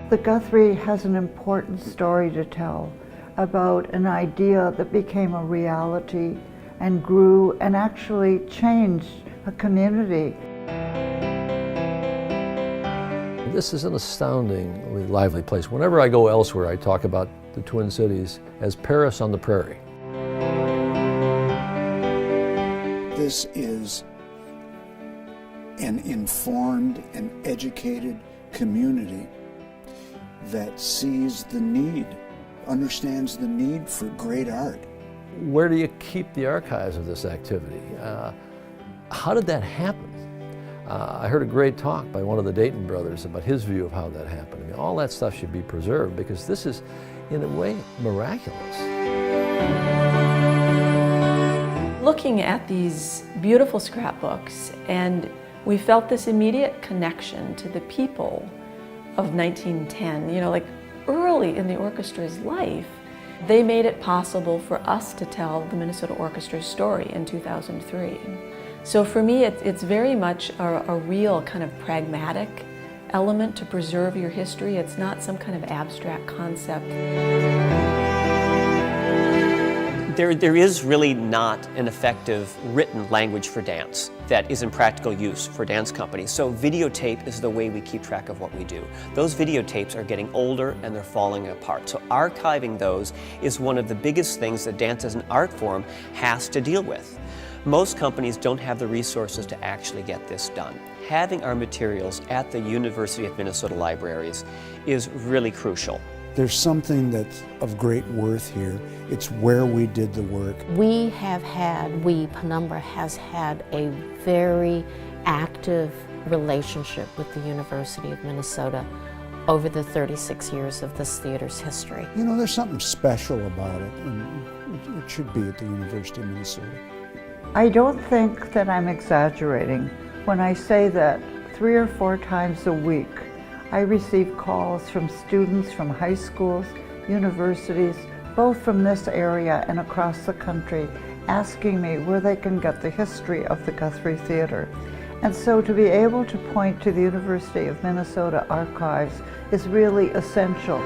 The Guthrie has an important story to tell about an idea that became a reality and grew and actually changed a community. This is an astoundingly lively place. Whenever I go elsewhere, I talk about the Twin Cities as Paris on the prairie. This is an informed and educated community that sees the need, understands the need for great art. Where do you keep the archives of this activity? How did that happen? I heard a great talk by one of the Dayton brothers about his view of how that happened. I mean, all that stuff should be preserved because this is, in a way, miraculous. Looking at these beautiful scrapbooks, and we felt this immediate connection to the people of 1910, you know, like early in the orchestra's life. They made it possible for us to tell the Minnesota Orchestra's story in 2003. So for me, it's very much a real kind of pragmatic element to preserve your history. It's not some kind of abstract concept. There is really not an effective written language for dance that is in practical use for dance companies. So videotape is the way we keep track of what we do. Those videotapes are getting older and they're falling apart. So archiving those is one of the biggest things that dance as an art form has to deal with. Most companies don't have the resources to actually get this done. Having our materials at the University of Minnesota libraries is really crucial. There's something that's of great worth here. It's where we did the work. Penumbra has had a very active relationship with the University of Minnesota over the 36 years of this theater's history. You know, there's something special about it, and it should be at the University of Minnesota. I don't think that I'm exaggerating when I say that 3 or 4 times a week I receive calls from students from high schools, universities, both from this area and across the country, asking me where they can get the history of the Guthrie Theater. And so to be able to point to the University of Minnesota archives is really essential.